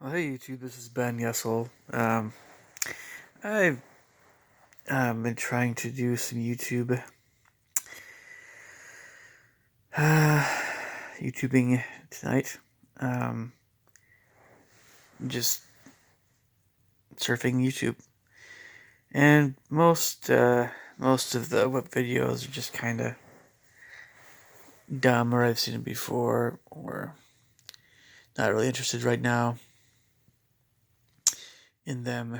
Well, hey YouTube, this is Ben Yessel. I've been trying to do some uh, YouTubing tonight. Um, just surfing YouTube, and most of the web videos are just kind of dumb, or I've seen them before, or not really interested right now in them.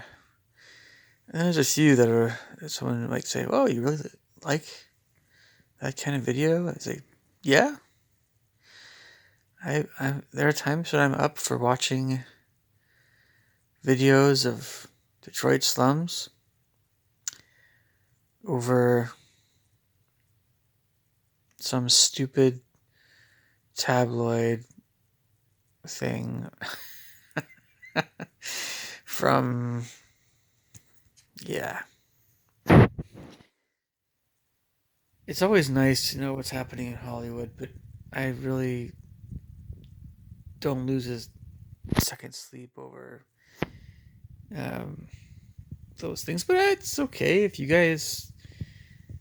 And there's a few that someone might say, "Oh, you really like that kind of video?" I say, "Yeah." There are times when I'm up for watching videos of Detroit slums over some stupid tabloid thing from, yeah. It's always nice to know what's happening in Hollywood, but I really don't lose a second sleep over um, those things. But it's okay if you guys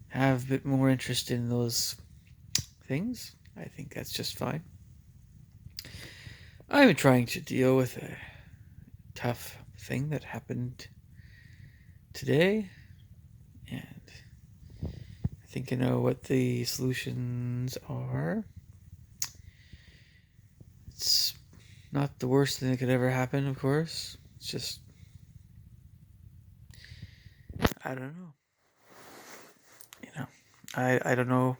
have a bit more interest in those things. I think that's just fine. I'm trying to deal with a tough thing that happened today, and I think I know what the solutions are. It's not the worst thing that could ever happen, of course. It's just, I don't know. You know, I don't know.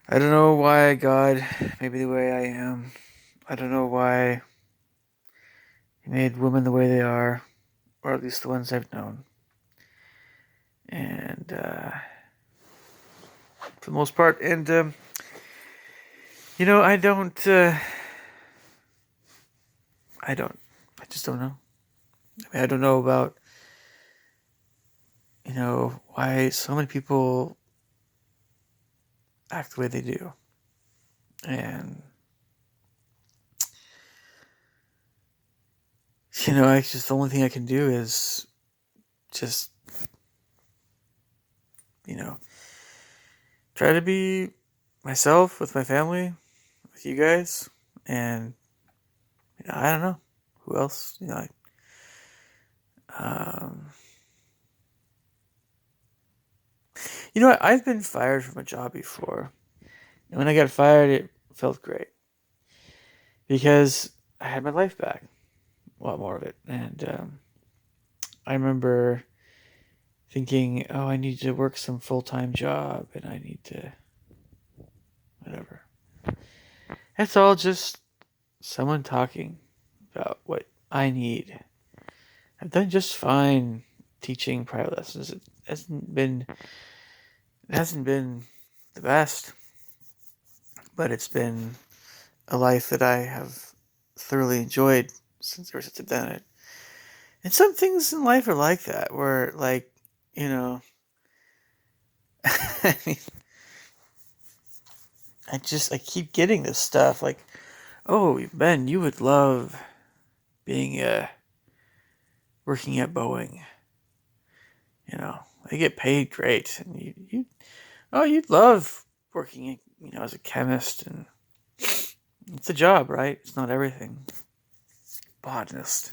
I don't know why God made me the way I am. I don't know why He made women the way they are, or at least the ones I've known. And for the most part, and I don't. I don't. I just don't know. I mean, I don't know about why so many people act the way they do, and I just the only thing I can do is just you know try to be myself with my family, with you guys, and I don't know who else. Um, I've been fired from a job before, and when I got fired, it felt great because I had my life back, a lot more of it, and I remember thinking, oh, I need to work some full-time job, and I need to whatever. That's all just someone talking about what I need. I've done just fine teaching private lessons. It hasn't been the best, but it's been a life that I have thoroughly enjoyed ever since I've done it. And some things in life are like that, where I mean, I keep getting this stuff like, oh, Ben, you would love being working at Boeing. They get paid great, and you'd love working, as a chemist, and it's a job, right? It's not everything. Botanist,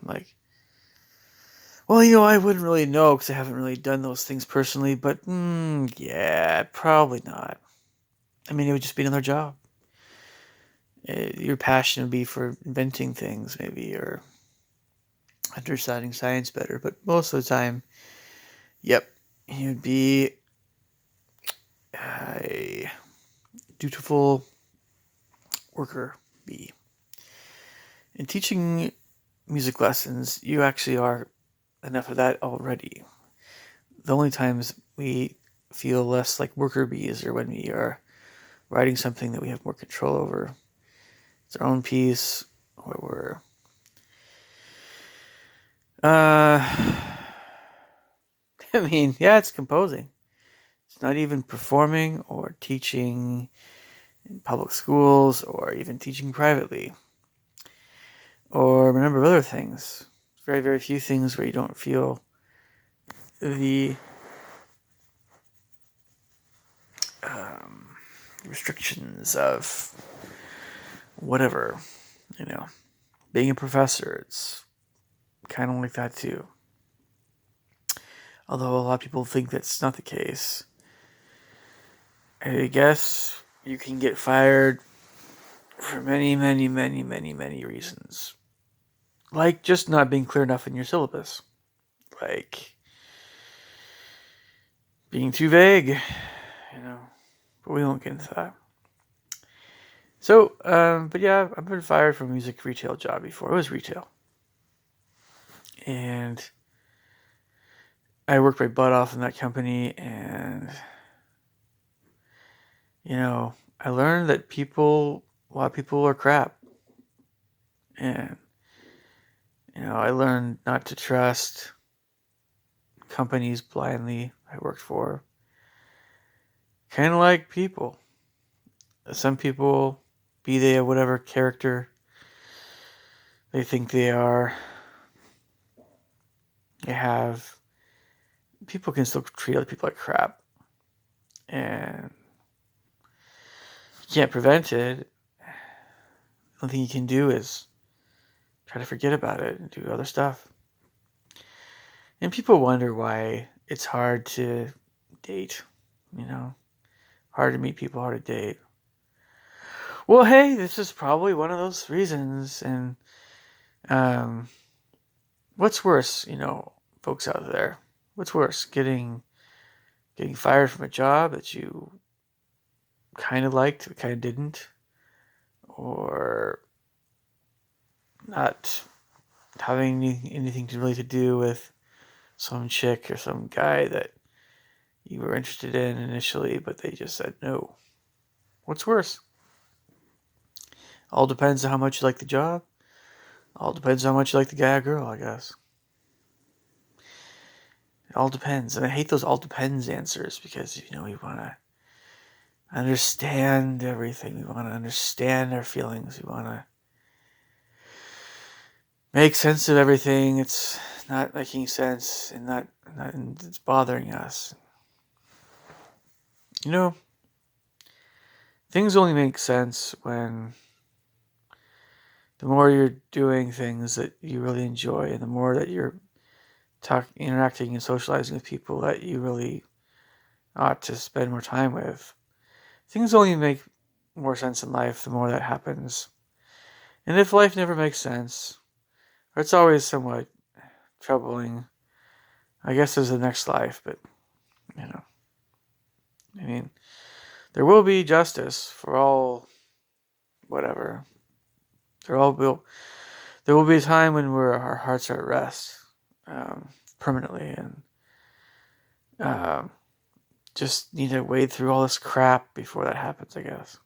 like, well, I wouldn't really know because I haven't really done those things personally, but yeah, probably not. I mean, it would just be another job. Your passion would be for inventing things, maybe, or understanding science better, but most of the time, yep, you'd be a dutiful worker bee. In teaching music lessons, you actually are enough of that already. The only times we feel less like worker bees are when we are writing something that we have more control over. It's our own piece, or I mean, yeah, it's composing. It's not even performing or teaching in public schools or even teaching privately. or a number of other things. Very, very few things where you don't feel the restrictions of whatever, you know. Being a professor, it's kind of like that too. Although a lot of people think that's not the case. I guess you can get fired for many, many, many, many, many reasons. Like just not being clear enough in your syllabus. Like being too vague, But we won't get into that. So, but yeah, I've been fired from a music retail job before. It was retail. And I worked my butt off in that company, and, I learned that a lot of people are crap. And, I learned not to trust companies blindly I worked for. Kind of like people. Some people, be they a whatever character they think they are, people can still treat other people like crap. And you can't prevent it. The only thing you can do is try to forget about it and do other stuff. And people wonder why it's hard to date, hard to meet people, hard to date. Well, hey, this is probably one of those reasons. And what's worse, folks out there? What's worse, getting fired from a job that you kind of liked, but kind of didn't, or not having anything to do with some chick or some guy that you were interested in initially, but they just said no? What's worse? All depends on how much you like the job. All depends on how much you like the guy or girl, I guess. It all depends. And I hate those all depends answers because, we want to understand everything. We want to understand our feelings. We want to make sense of everything. It's not making sense and it's bothering us. Things only make sense when the more you're doing things that you really enjoy and the more that you're interacting and socializing with people that you really ought to spend more time with. Things only make more sense in life the more that happens. And if life never makes sense, or it's always somewhat troubling, I guess there's the next life, but, there will be justice for all, whatever. There will be a time when our hearts are at rest, permanently, and just need to wade through all this crap before that happens, I guess.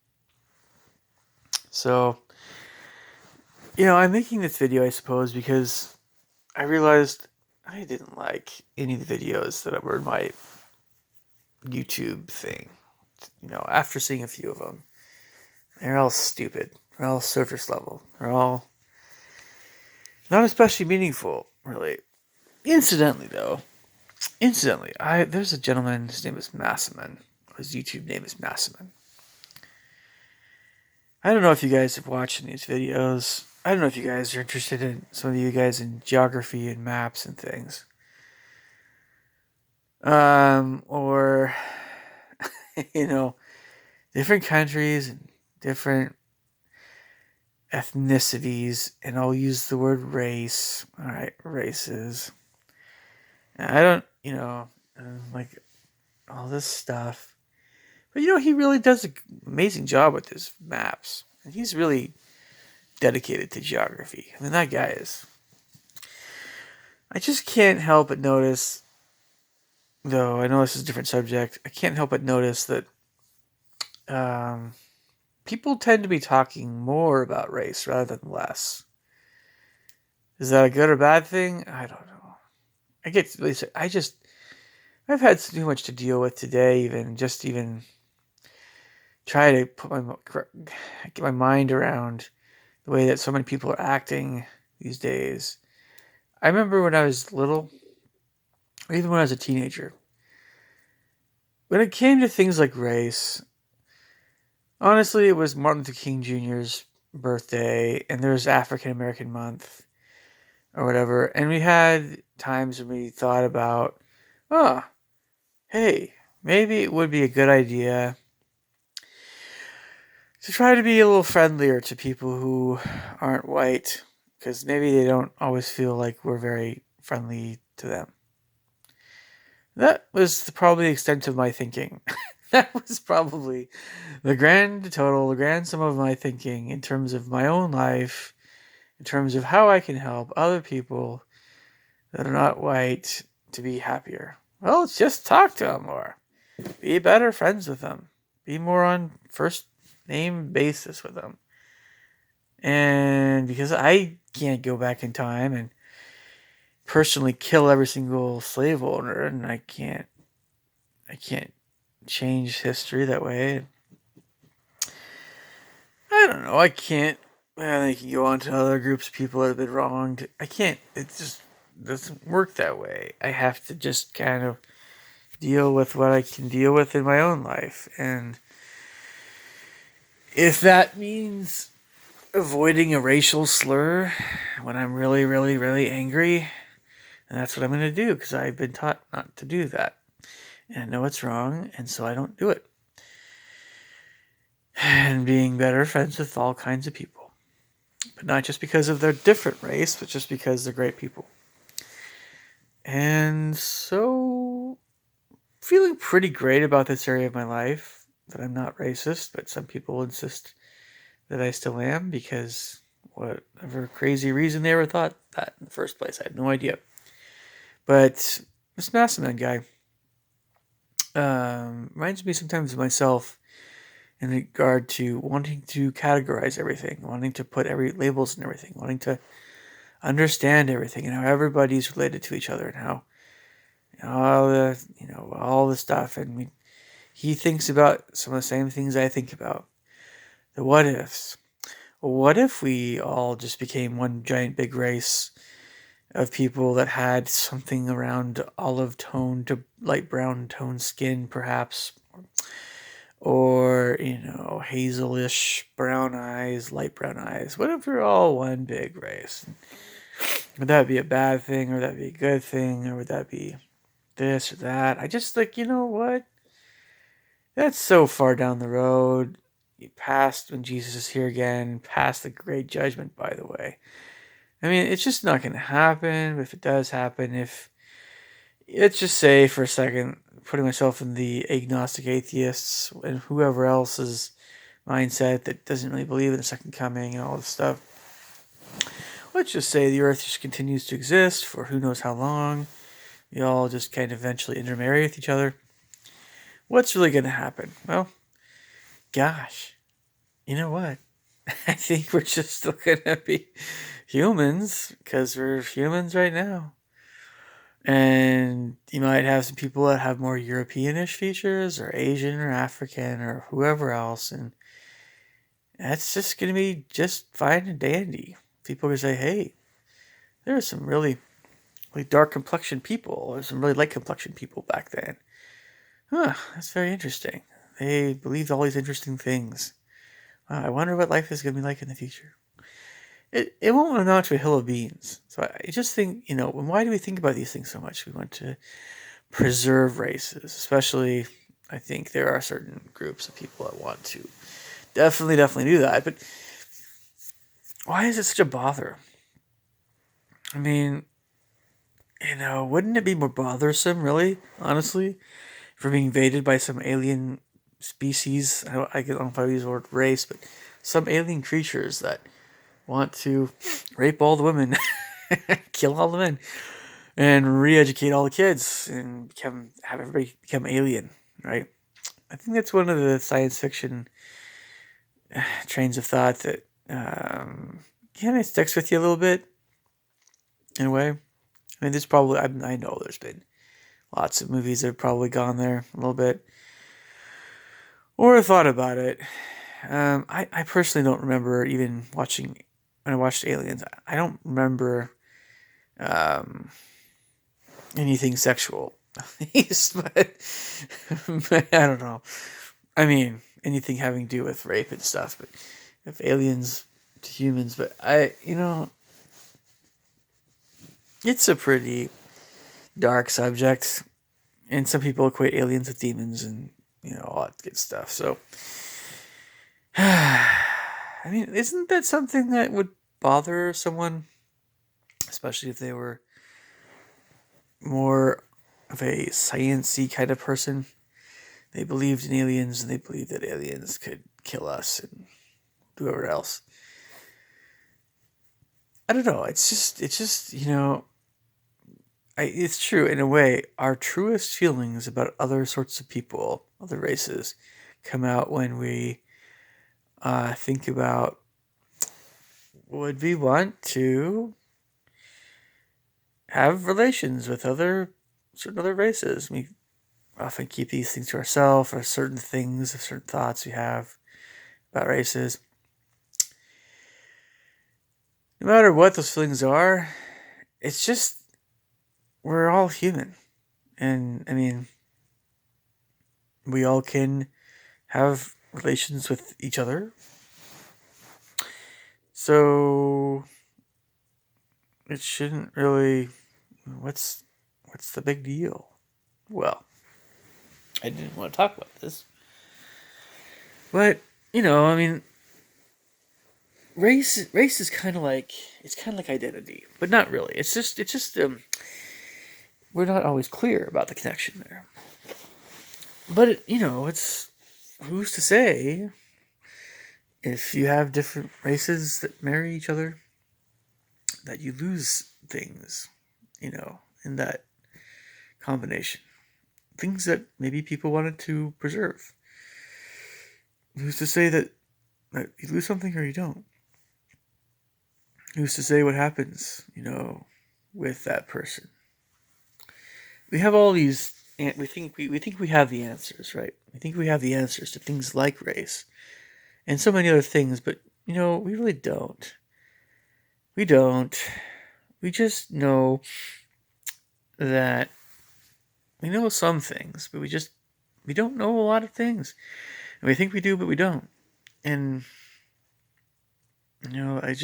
So, I'm making this video, I suppose, because I realized I didn't like any of the videos that were in my YouTube thing. After seeing a few of them, they're all stupid. They're all surface level. They're all not especially meaningful, really. Incidentally, there's a gentleman, his name is Massaman. His YouTube name is Massaman. I don't know if you guys have watched these videos. I don't know if you guys are interested in, some of you guys, in geography and maps and things. Or, different countries and different ethnicities, and I'll use the word race. All right, races. And I don't, like all this stuff. But, he really does an amazing job with his maps. And he's really dedicated to geography. I mean, that guy is. I just can't help but notice, though I know this is a different subject, I can't help but notice that people tend to be talking more about race rather than less. Is that a good or bad thing? I don't know. I've had too much to deal with today, even try to get my mind around the way that so many people are acting these days. I remember when I was little, or even when I was a teenager, when it came to things like race, honestly, it was Martin Luther King Jr.'s birthday, and there was African American Month or whatever, and we had times when we thought about, oh, hey, maybe it would be a good idea to try to be a little friendlier to people who aren't white, because maybe they don't always feel like we're very friendly to them. That was probably the extent of my thinking. That was probably the grand total, the grand sum of my thinking in terms of my own life, in terms of how I can help other people that are not white to be happier. Well, let's just talk to them more. Be better friends with them. Be more on first name basis with them. And because I can't go back in time and personally kill every single slave owner, and I can't change history that way. I don't know. I can't. Well, they can go on to other groups of people that have been wronged. I can't. It just doesn't work that way. I have to just kind of deal with what I can deal with in my own life. And if that means avoiding a racial slur when I'm really, really, really angry, then that's what I'm going to do, because I've been taught not to do that. And I know it's wrong, and so I don't do it. And being better friends with all kinds of people. But not just because of their different race, but just because they're great people. And so, feeling pretty great about this area of my life, that I'm not racist, but some people insist that I still am, because whatever crazy reason they ever thought that in the first place, I have no idea. But this Massaman guy reminds me sometimes of myself in regard to wanting to categorize everything, wanting to put labels in everything, wanting to understand everything, and how everybody's related to each other, and how all the stuff. And he thinks about some of the same things I think about. The what ifs. What if we all just became one giant big race of people that had something around olive tone to light brown tone skin, perhaps, or hazelish brown eyes, light brown eyes? What if we're all one big race? Would that be a bad thing, or would that be a good thing, or would that be this or that? I just you know what? That's so far down the road, past when Jesus is here again, past the great judgment, by the way. I mean, it's just not going to happen. If it does happen, let's just say for a second, putting myself in the agnostic atheists and whoever else's mindset that doesn't really believe in the second coming and all this stuff. Let's just say the earth just continues to exist for who knows how long. We all just kind of eventually intermarry with each other. What's really going to happen? Well, gosh, you know what? I think we're just still going to be humans, because we're humans right now. And you might have some people that have more Europeanish features, or Asian, or African, or whoever else, and that's just going to be just fine and dandy. People can say, hey, there are some really, really dark complexion people, or some really light complexion people back then. Huh, that's very interesting. They believed all these interesting things. Wow, I wonder what life is going to be like in the future. It won't amount to a hill of beans. So I just think, why do we think about these things so much? We want to preserve races, especially, I think there are certain groups of people that want to definitely do that. But why is it such a bother? I mean, wouldn't it be more bothersome, really, honestly, if we're being invaded by some alien species? I don't know if I use the word race, but some alien creatures that want to rape all the women, kill all the men, and re-educate all the kids, and have everybody become alien, right? I think that's one of the science fiction trains of thought that kind of sticks with you a little bit, in a way. I mean, there's probably, I know there's been lots of movies that have probably gone there a little bit, or thought about it. I personally don't remember even watching when I watched Aliens, I don't remember um, anything sexual, at least, but I don't know. I mean, anything having to do with rape and stuff, but if aliens to humans, but it's a pretty dark subject, and some people equate aliens with demons and all that good stuff. So, I mean, isn't that something that would bother someone, especially if they were more of a sciencey kind of person? They believed in aliens, and they believed that aliens could kill us and whoever else. I don't know. It's just it's true in a way. Our truest feelings about other sorts of people, other races, come out when we think about, would we want to have relations with certain other races? We often keep these things to ourselves, or certain things, or certain thoughts we have about races. No matter what those feelings are, it's just, we're all human. And I mean, we all can have relations with each other. So it shouldn't really, what's the big deal? Well, I didn't want to talk about this. But, I mean, race is kind of like, it's kind of like identity, but not really. It's just we're not always clear about the connection there. But it's, who's to say if you have different races that marry each other that you lose things, in that combination, things that maybe people wanted to preserve. Who's to say that you lose something or you don't? Who's to say what happens, with that person? We have all these, and we think we have the answers, right? We think we have the answers to things like race and so many other things, but we really don't. We don't. We just know that we know some things, but we don't know a lot of things. And we think we do, but we don't. And I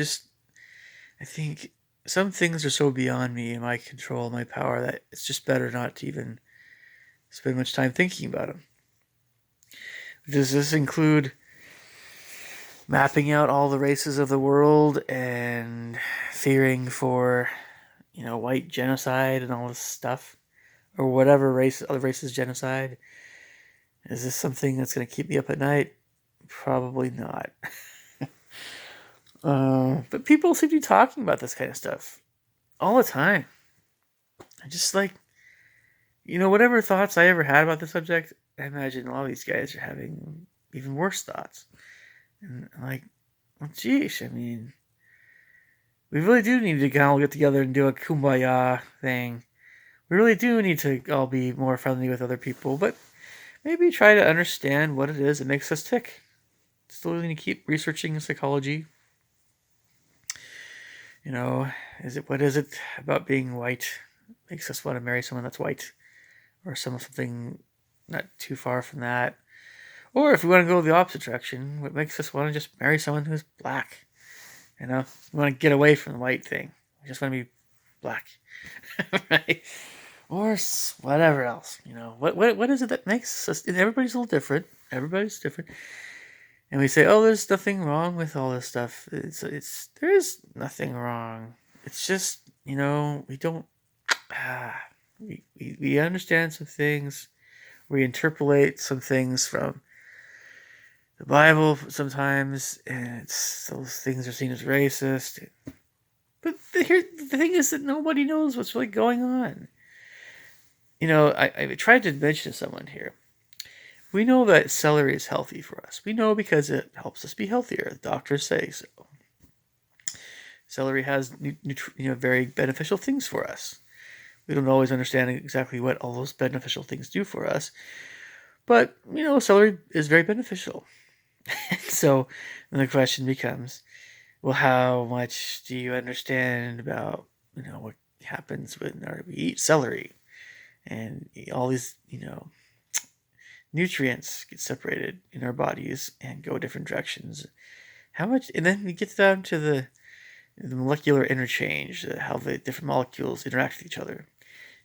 think some things are so beyond me and my control, my power, that it's just better not to even spend much time thinking about them. Does this include mapping out all the races of the world and fearing for, white genocide and all this stuff? Or whatever other races genocide? Is this something that's going to keep me up at night? Probably not. But people seem to be talking about this kind of stuff all the time. I just whatever thoughts I ever had about the subject, I imagine a lot of these guys are having even worse thoughts. And well, geez, I mean, we really do need to all get together and do a kumbaya thing. We really do need to all be more friendly with other people, but maybe try to understand what it is that makes us tick. Still need to keep researching psychology. What is it about being white makes us want to marry someone that's white, or something not too far from that? Or if we want to go the opposite direction, what makes us want to just marry someone who's black? We want to get away from the white thing. We just want to be black, right? Or whatever else. What is it that makes us? And everybody's a little different. Everybody's different. And we say, oh, there's nothing wrong with all this stuff. There is nothing wrong. It's just, we don't, we understand some things. We interpolate some things from the Bible sometimes, and those things are seen as racist. But the thing is that nobody knows what's really going on. I tried to mention to someone here. We know that celery is healthy for us. We know because it helps us be healthier. The doctors say so. Celery has very beneficial things for us. We don't always understand exactly what all those beneficial things do for us, but celery is very beneficial. So then the question becomes, well, how much do you understand about, what happens when we eat celery and all these, nutrients get separated in our bodies and go different directions. How much, and then we get down to the molecular interchange, how the different molecules interact with each other.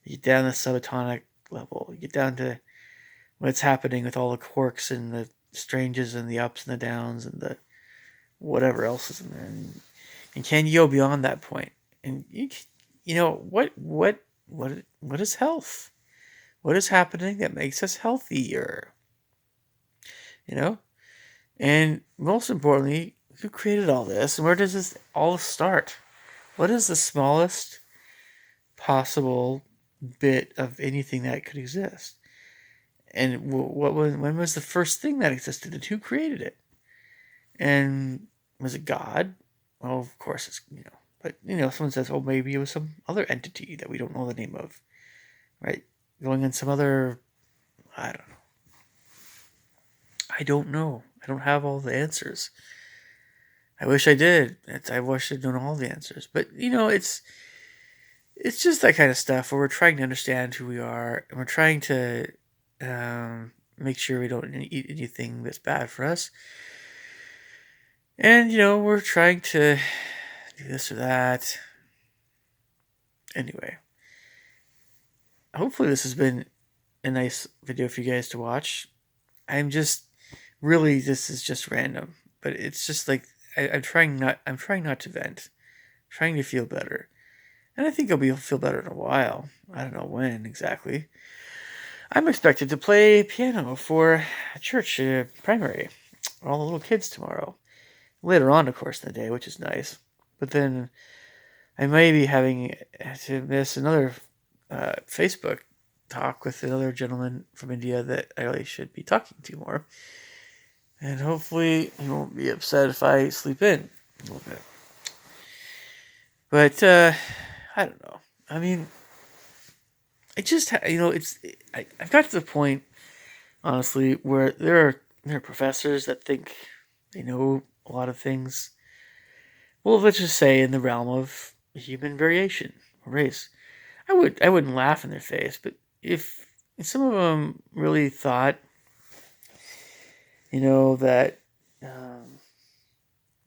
You get down to the subatomic level. You get down to what's happening with all the quarks and the stranges and the ups and the downs and the whatever else is in there. And can you go beyond that point? And what is health? What is happening that makes us healthier? You know, and most importantly, who created all this, and where does this all start? What is the smallest possible bit of anything that could exist? And when was the first thing that existed, and who created it? And was it God? Well, of course it's, but someone says, oh, maybe it was some other entity that we don't know the name of, right? Going in some other, I don't know. I don't know. I don't have all the answers. I wish I did. I wish I'd known all the answers. But it's just that kind of stuff where we're trying to understand who we are, and we're trying to make sure we don't eat anything that's bad for us. And we're trying to do this or that. Anyway, hopefully this has been a nice video for you guys to watch. I'm just really, this is just random, but it's just like I'm trying not to vent, I'm trying to feel better, and I think I'll feel better in a while. I don't know when exactly. I'm expected to play piano for a church primary, all the little kids tomorrow. Later on, of course, in the day, which is nice. But then I may be having to miss another Facebook talk with another gentleman from India that I really should be talking to more. And hopefully he won't be upset if I sleep in a little bit. But I don't know. I mean, I just I've got to the point, honestly, where there are professors that think they know a lot of things. Well, let's just say in the realm of human variation or race. I wouldn't laugh in their face, but if some of them really thought, that, oh,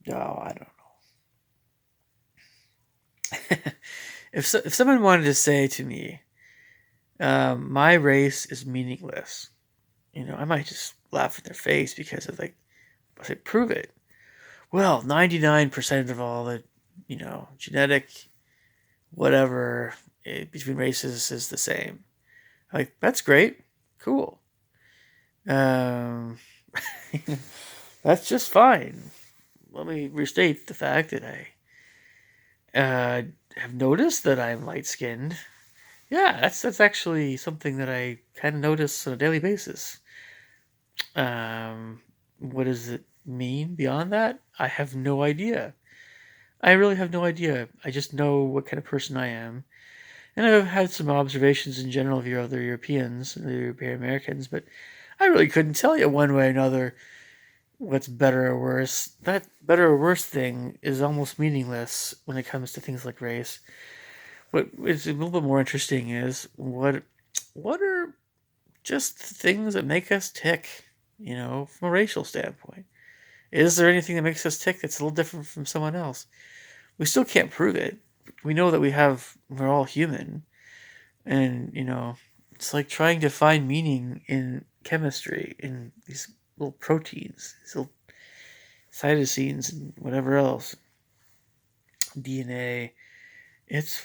I don't know. If someone wanted to say to me, my race is meaningless, I might just laugh in their face because of I say, prove it. Well, 99% of all the, genetic whatever between races is the same. Like, that's great. Cool. That's just fine. Let me restate the fact that I have noticed that I'm light-skinned. Yeah, that's actually something that I kind of notice on a daily basis. What does it mean beyond that? I have no idea. I really have no idea. I just know what kind of person I am. And I've had some observations in general of your other Europeans, the European Americans, but I really couldn't tell you one way or another what's better or worse. That better or worse thing is almost meaningless when it comes to things like race. What is a little bit more interesting is what are just things that make us tick, from a racial standpoint. Is there anything that makes us tick that's a little different from someone else? We still can't prove it. We know that we're all human. And, it's like trying to find meaning in chemistry, in these little proteins, these little cytosines and whatever else. DNA. It's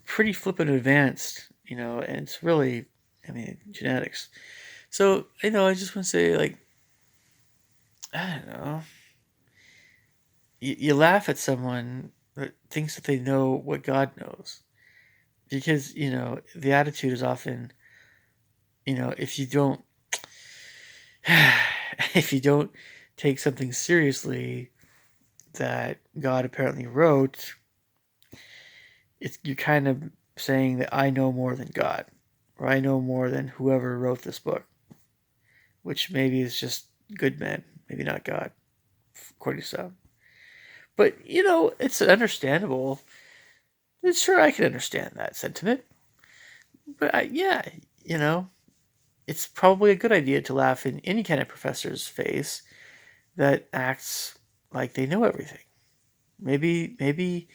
pretty flippin' advanced, and it's really, genetics. So, I just want to say, I don't know. You laugh at someone that thinks that they know what God knows. Because, the attitude is often, if you don't if you don't take something seriously that God apparently wrote, you're kind of saying that I know more than God, or I know more than whoever wrote this book, which maybe is just good men, maybe not God, according to some. But, it's understandable. And sure, I can understand that sentiment. But, yeah, you know, it's probably a good idea to laugh in any kind of professor's face that acts like they know everything. Maybe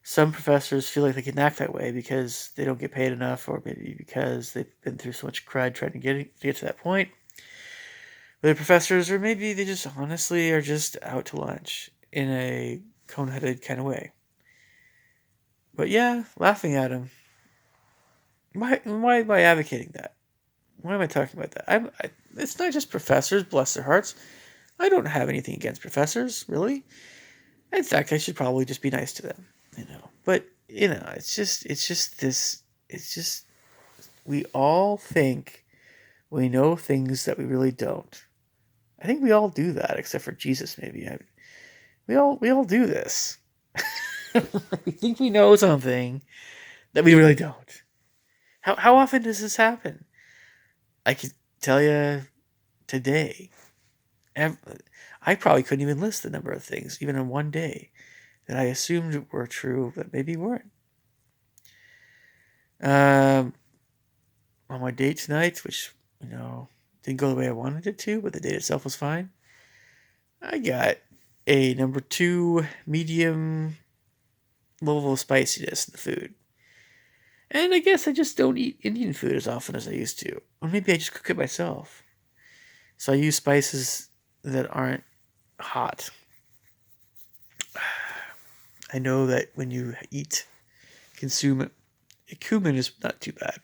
some professors feel like they can act that way because they don't get paid enough, or maybe because they've been through so much crud trying to get to that point. Other professors, or maybe they just honestly are just out to lunch in a cone-headed kind of way. But yeah, laughing at them. Why am I advocating that? Why am I talking about that? It's not just professors, bless their hearts. I don't have anything against professors, really. In fact, I should probably just be nice to them, But it's just we all think we know things that we really don't. I think we all do that, except for Jesus, maybe. We all do this. We think we know something that we really don't. How often does this happen? I could tell you today. I probably couldn't even list the number of things, even in one day, that I assumed were true, but maybe weren't. Um, on my date tonight, which, didn't go the way I wanted it to, but the date itself was fine, I got a number 2 medium level of spiciness in the food. And I guess I just don't eat Indian food as often as I used to. Or maybe I just cook it myself. So I use spices that aren't hot. I know that when you consume it, cumin is not too bad.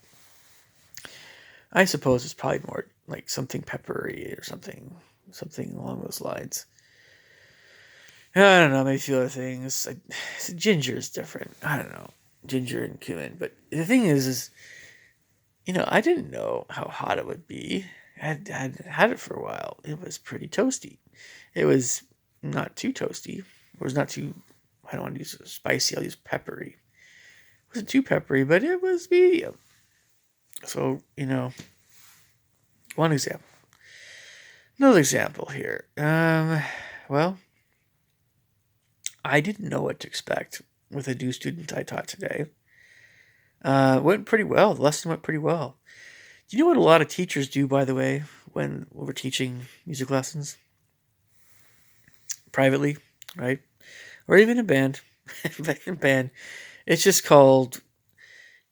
I suppose it's probably more like something peppery or something along those lines. I don't know, maybe a few other things. Ginger is different. I don't know, ginger and cumin. But the thing is, I didn't know how hot it would be. I had it for a while. It was pretty toasty. It was not too toasty. It was not too. I don't want to use spicy. I'll use peppery. It wasn't too peppery, but it was medium. So one example. Another example here. Well, I didn't know what to expect with a new student I taught today. It went pretty well. The lesson went pretty well. Do you know what a lot of teachers do, by the way, when we're teaching music lessons? Privately, right? Or even in band. In band. It's just called,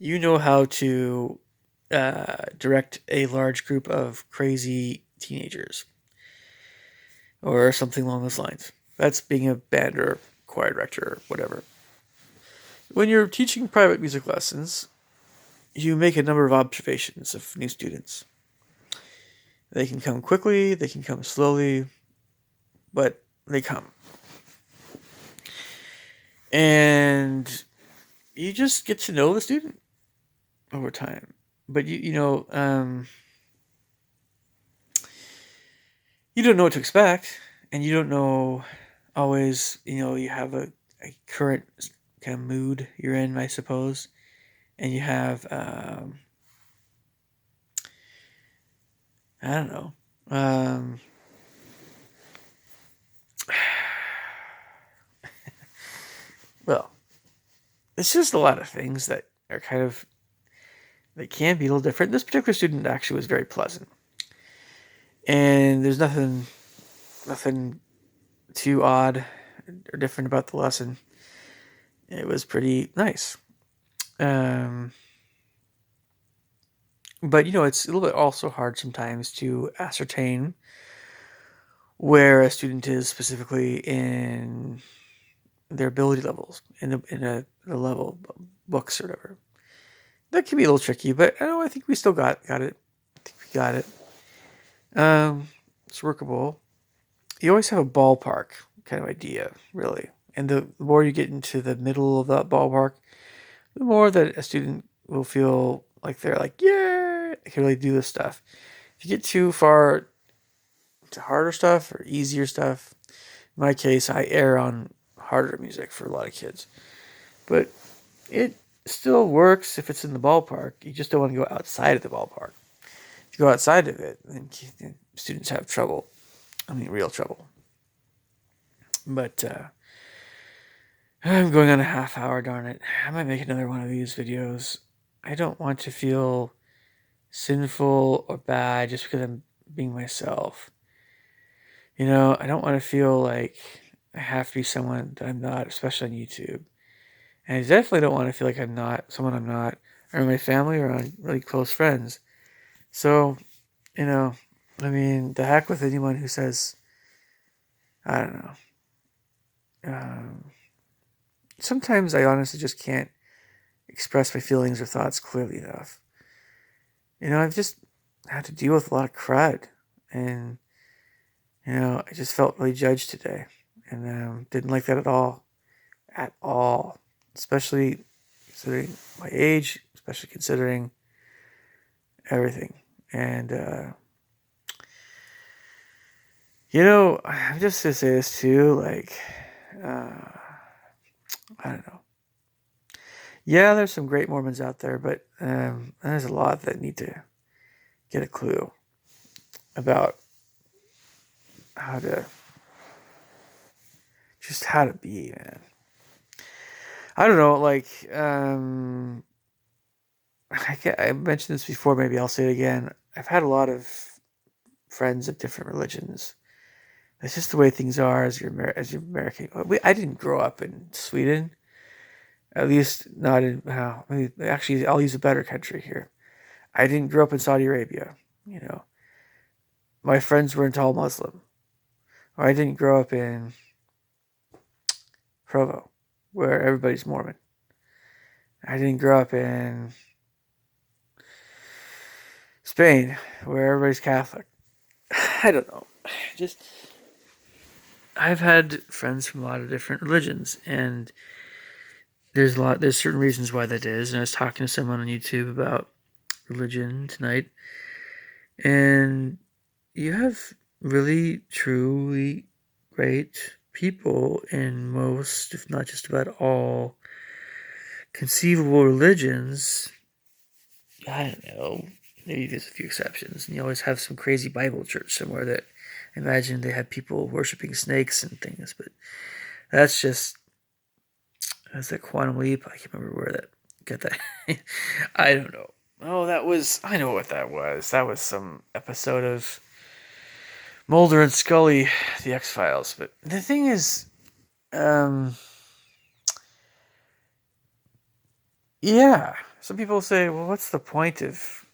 how to direct a large group of crazy teenagers. Or something along those lines. That's being a band or choir director or whatever. When you're teaching private music lessons, you make a number of observations of new students. They can come quickly, they can come slowly, but they come. And you just get to know the student over time. But you don't know what to expect, and you don't know always, you have a current kind of mood you're in, I suppose. And you have, I don't know, well, it's just a lot of things that are they can be a little different. This particular student actually was very pleasant. And there's nothing too odd or different about the lesson. It was pretty nice. But it's a little bit also hard sometimes to ascertain where a student is specifically in their ability levels in a level books or whatever. That can be a little tricky, but I think we still got it. I think we got it. It's workable. You always have a ballpark kind of idea, really. And the more you get into the middle of that ballpark, the more that a student will feel like they're like, yeah, I can really do this stuff. If you get too far to harder stuff or easier stuff, in my case, I err on harder music for a lot of kids. But it still works if it's in the ballpark. You just don't want to go outside of the ballpark. If you go outside of it, then students have trouble. I mean, real trouble. But I'm going on a half hour, darn it. I might make another one of these videos. I don't want to feel sinful or bad just because I'm being myself. I don't want to feel like I have to be someone that I'm not, especially on YouTube. And I definitely don't want to feel like I'm not someone I'm not, or my family or on really close friends. So, you know, the heck with anyone who says, I don't know. Sometimes I honestly just can't express my feelings or thoughts clearly enough. I've just had to deal with a lot of crud. And, I just felt really judged today. And didn't like that at all. At all. Especially considering my age, especially considering everything. And, I'm just to say this too, like, I don't know. Yeah, there's some great Mormons out there, but there's a lot that need to get a clue about how to how to be, man. I don't know, like, I mentioned this before, maybe I'll say it again. I've had a lot of friends of different religions. That's just the way things are as you're American. I didn't grow up in Sweden, at least not in. Actually, I'll use a better country here. I didn't grow up in Saudi Arabia. You know, my friends weren't all Muslim. Or I didn't grow up in Provo, where everybody's Mormon. I didn't grow up in Spain, where everybody's Catholic. I don't know. Just I've had friends from a lot of different religions, and there's certain reasons why that is. And I was talking to someone on YouTube about religion tonight, and you have really truly great people in most, if not just about all, conceivable religions. I don't know. Maybe there's a few exceptions, and you always have some crazy Bible church somewhere that I imagine they have people worshiping snakes and things. But that's just that's that quantum leap. I can't remember where that got that. I don't know. Oh, I know what that was. That was some episode of Mulder and Scully, The X Files. But the thing is, um, yeah. Some people say, well, what's the point of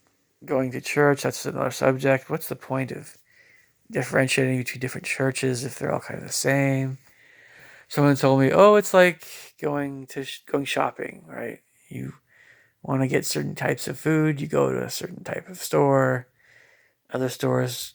going to church? That's another subject. What's the point of differentiating between different churches if they're all kind of the same? Someone told me, oh, it's like going shopping, right? You want to get certain types of food, you go to a certain type of store. Other stores